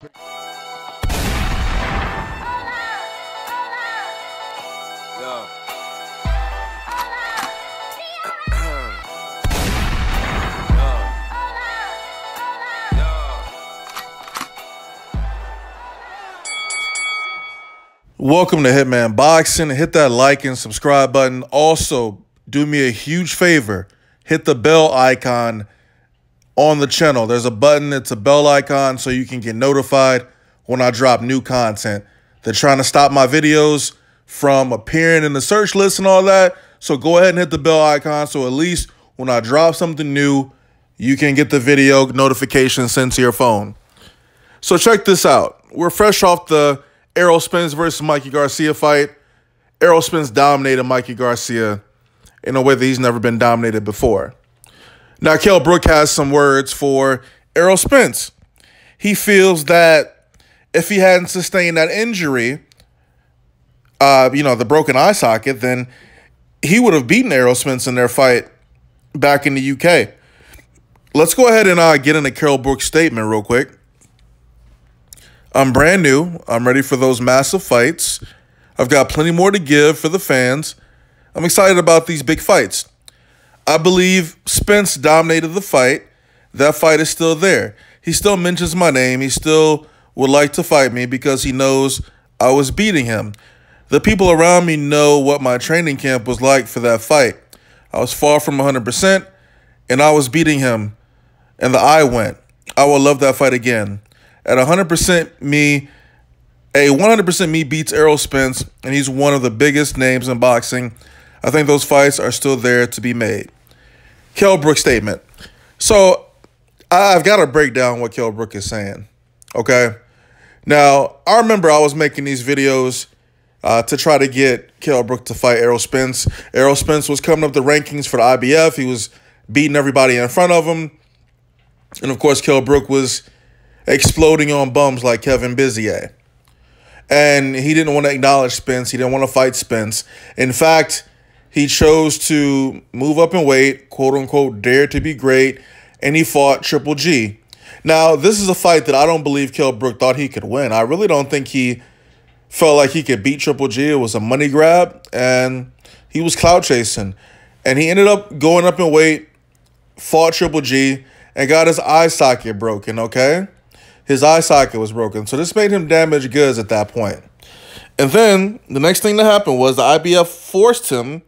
Welcome to Hitman Boxing. Hit that like and subscribe button. Also, do me a huge favor. Hit the bell icon on the channel. There's a button. It's a bell icon so you can get notified when I drop new content. They're trying to stop my videos from appearing in the search list and all that. So go ahead and hit the bell icon so at least when I drop something new, you can get the video notification sent to your phone. So check this out. We're fresh off the Errol Spence versus Mikey Garcia fight. Errol Spence dominated Mikey Garcia in a way that he's never been dominated before. Now, Kell Brook has some words for Errol Spence. He feels that if he hadn't sustained that injury, the broken eye socket, then he would have beaten Errol Spence in their fight back in the UK. Let's go ahead and get into Kell Brook's statement real quick. I'm brand new. I'm ready for those massive fights. I've got plenty more to give for the fans. I'm excited about these big fights. I believe Spence dominated the fight. That fight is still there. He still mentions my name. He still would like to fight me because he knows I was beating him. The people around me know what my training camp was like for that fight. I was far from 100%, and I was beating him, and the eye went. I will love that fight again. At 100% me, 100% me beats Errol Spence, and he's one of the biggest names in boxing. I think those fights are still there to be made. Kell Brook statement. So I've got to break down what Kell Brook is saying, okay? Now, I remember I was making these videos to try to get Kell Brook to fight Errol Spence. Errol Spence was coming up the rankings for the IBF. He was beating everybody in front of him. And, of course, Kell Brook was exploding on bums like Kevin Bizier. And he didn't want to acknowledge Spence. He didn't want to fight Spence. In fact, he chose to move up in weight, quote-unquote, dare to be great, and he fought Triple G. Now, this is a fight that I don't believe Kell Brook thought he could win. I really don't think he felt like he could beat Triple G. It was a money grab, and he was clout chasing. And he ended up going up in weight, fought Triple G, and got his eye socket broken, okay? His eye socket was broken. So this made him damaged goods at that point. And then the next thing that happened was the IBF forced him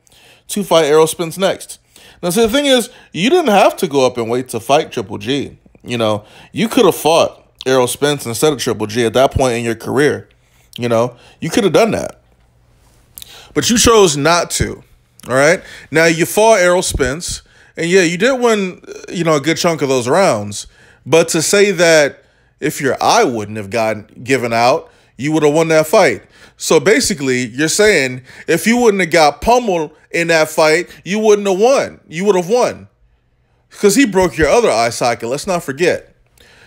to fight Errol Spence next. Now, see, the thing is, you didn't have to go up and wait to fight Triple G. You know, you could have fought Errol Spence instead of Triple G at that point in your career. You know, you could have done that. But you chose not to, all right? Now, you fought Errol Spence, and yeah, you did win, a good chunk of those rounds. But to say that if your eye wouldn't have gotten given out, you would have won that fight. So basically, you're saying if you wouldn't have got pummeled in that fight, you wouldn't have won. You would have won. Because he broke your other eye socket. Let's not forget.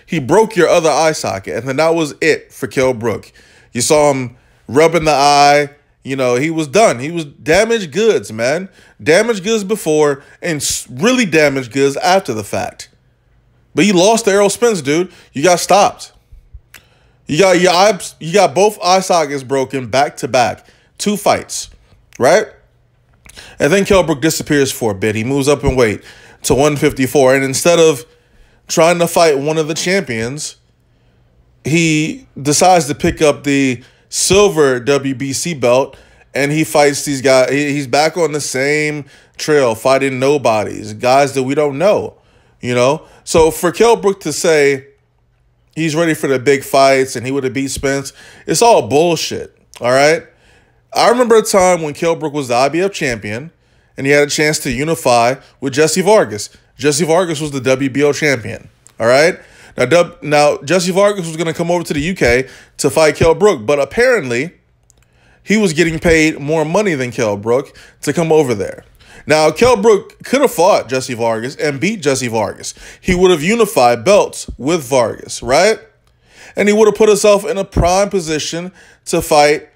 He broke your other eye socket. And then that was it for Kell Brook. You saw him rubbing the eye. He was done. He was damaged goods, man. Damaged goods before and really damaged goods after the fact. But you lost to Errol Spence, dude. You got stopped. You got both eye sockets broken back to back. 2 fights, right? And then Kell Brook disappears for a bit. He moves up in weight to 154. And instead of trying to fight one of the champions, he decides to pick up the silver WBC belt, and he fights these guys. He's back on the same trail, fighting nobodies, guys that we don't know, So for Kell Brook to say he's ready for the big fights and he would have beat Spence, it's all bullshit, all right? I remember a time when Kell Brook was the IBF champion and he had a chance to unify with Jesse Vargas. Jesse Vargas was the WBO champion, all right? Now Jesse Vargas was going to come over to the UK to fight Kell Brook, but apparently he was getting paid more money than Kell Brook to come over there. Now, Kell Brook could have fought Jesse Vargas and beat Jesse Vargas. He would have unified belts with Vargas, right? And he would have put himself in a prime position to fight,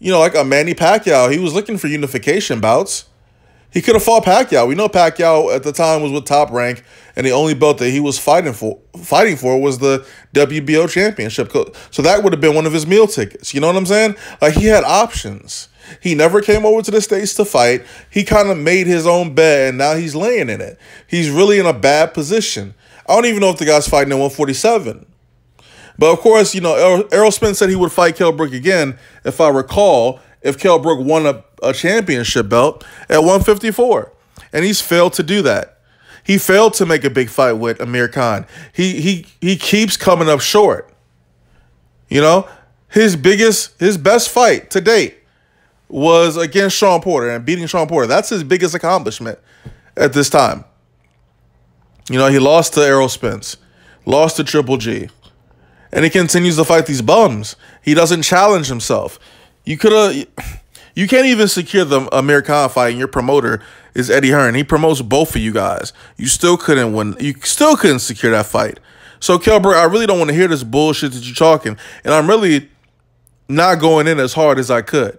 like a Manny Pacquiao. He was looking for unification bouts. He could have fought Pacquiao. We know Pacquiao at the time was with Top Rank, and the only belt that he was fighting for was the WBO championship. So that would have been one of his meal tickets. You know what I'm saying? Like, he had options. He never came over to the States to fight. He kind of made his own bed, and now he's laying in it. He's really in a bad position. I don't even know if the guy's fighting at 147. But, of course, you know, Errol Spence said he would fight Kell Brook again, if I recall, if Kell Brook won a championship belt at 154. And he's failed to do that. He failed to make a big fight with Amir Khan. He keeps coming up short. You know, his best fight to date was against Shawn Porter and beating Shawn Porter. That's his biggest accomplishment at this time. You know, he lost to Errol Spence, lost to Triple G, and he continues to fight these bums. He doesn't challenge himself. You can't even secure the Amir Khan fight, and your promoter is Eddie Hearn. He promotes both of you guys. You still couldn't win. You still couldn't secure that fight. So, Kell Brook, I really don't want to hear this bullshit that you're talking, and I'm really not going in as hard as I could.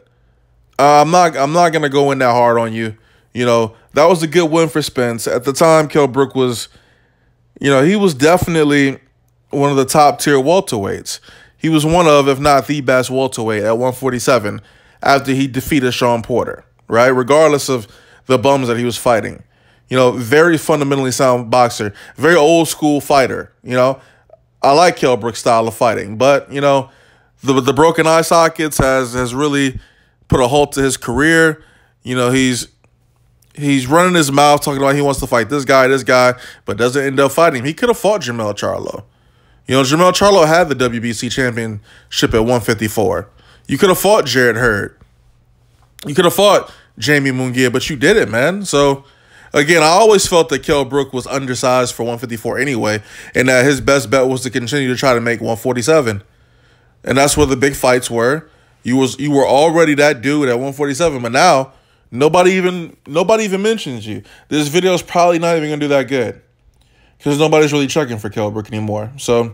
I'm not gonna go in that hard on you. You know, that was a good win for Spence. At the time, Kell Brook was, you know, he was definitely one of the top tier welterweights. He was one of, if not the best welterweight at 147 after he defeated Shawn Porter, right? Regardless of the bums that he was fighting. You know, very fundamentally sound boxer, very old school fighter. You know, I like Kell Brook's style of fighting, but, you know, the broken eye sockets has really put a halt to his career. You know, he's running his mouth talking about he wants to fight this guy, but doesn't end up fighting him. He could have fought Jermell Charlo. You know, Jermell Charlo had the WBC championship at 154. You could have fought Jarrett Hurd. You could have fought Jamie Munguia, but you didn't, man. So, again, I always felt that Kell Brook was undersized for 154 anyway, and that his best bet was to continue to try to make 147. And that's where the big fights were. You were already that dude at 147, but now nobody even mentions you. This video is probably not even gonna do that good because nobody's really checking for Kell Brook anymore. So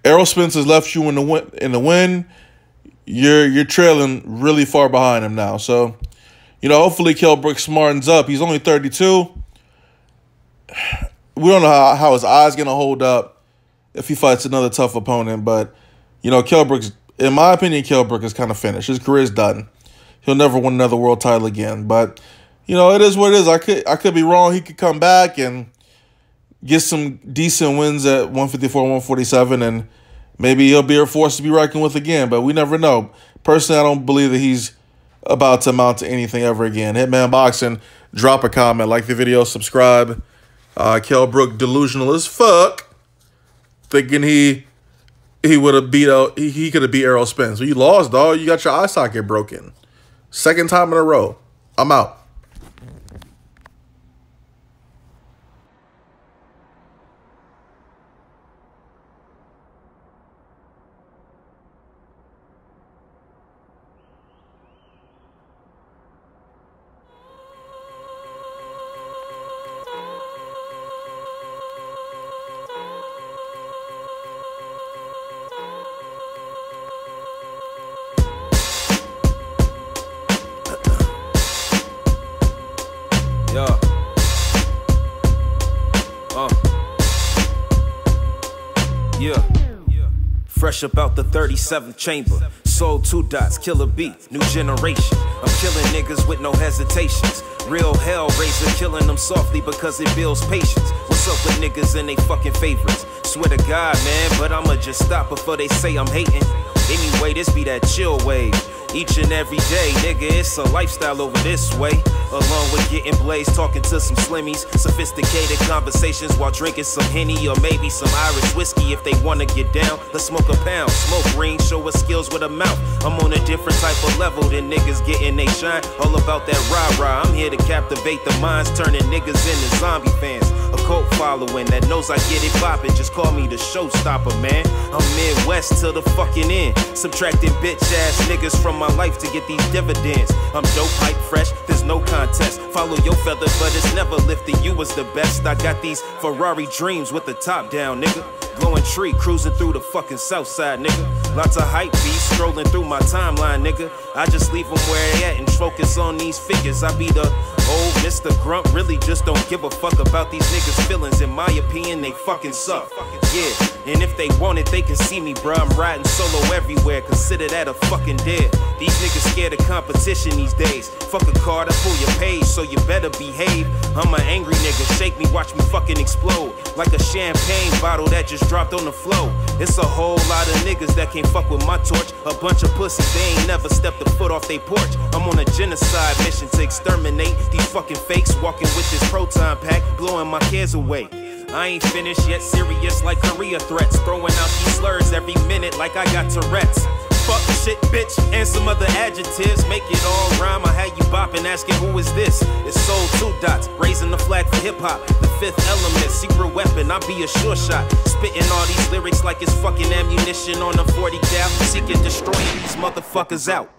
Errol Spence has left you in the win. You're trailing really far behind him now. So, you know, hopefully Kell Brook smartens up. He's only 32. We don't know how his eye's gonna hold up if he fights another tough opponent, but you know, in my opinion, Kell Brook is kind of finished. His career's done. He'll never win another world title again. But, you know, it is what it is. I could be wrong. He could come back and get some decent wins at 154, 147, and maybe he'll be a force to be reckoned with again. But we never know. Personally, I don't believe that he's about to amount to anything ever again. Hitman Boxing, drop a comment, like the video, subscribe. Kell Brook delusional as fuck, thinking he would have he could have beat Errol Spence. So you lost, dog. You got your eye socket broken. Second time in a row. I'm out. Yeah. Yeah. Fresh about the 37th chamber. Sold 2 dots, killer beat, new generation. I'm killing niggas with no hesitations. Real hellraiser, killing them softly because it builds patience. What's up with niggas and they fucking favorites? Swear to God, man, but I'ma just stop before they say I'm hating. Anyway, this be that chill wave. Each and every day, nigga, it's a lifestyle over this way. Along with getting blazed, talking to some slimmies. Sophisticated conversations while drinking some Henny or maybe some Irish whiskey if they wanna get down. Let's smoke a pound, smoke green, show us skills with a mouth. I'm on a different type of level than niggas getting they shine. All about that rah-rah, I'm here to captivate the minds, turning niggas into zombie fans. A cult following that knows I get it poppin', just call me the showstopper, man. I'm Midwest till the fucking end, subtracting bitch-ass niggas from my life to get these dividends. I'm dope, hype, fresh, there's no contest. Follow your feather, but it's never lifting you as the best. I got these Ferrari dreams with the top down, nigga. Glowing tree, cruising through the fucking south side, nigga. Lots of hype beats strolling through my timeline, nigga. I just leave them where they at and focus on these figures. I be the Old Mr. Grunt really just don't give a fuck about these niggas' feelings. In my opinion, they fucking suck. Yeah, and if they want it, they can see me, bruh. I'm riding solo everywhere, consider that a fucking dare. These niggas scared of competition these days. Fuck a card, I pull your page, so you better behave. I'm an angry nigga, shake me, watch me fucking explode. Like a champagne bottle that just dropped on the floor. It's a whole lot of niggas that can't fuck with my torch. A bunch of pussies, they ain't never stepped a foot off they porch. I'm on a genocide mission to exterminate these fucking fakes, walking with this proton pack, blowing my cares away. I ain't finished yet, serious like career threats, throwing out these slurs every minute like I got Tourette's. Fuck, shit, bitch, and some other adjectives. Make it all rhyme. I had you bopping, asking who is this? It's Soul 2 Dots, raising the flag for hip-hop. The fifth element, secret weapon, I be a sure shot. Spitting all these lyrics like it's fucking ammunition on a 40 cal. Seeking destroying these motherfuckers out.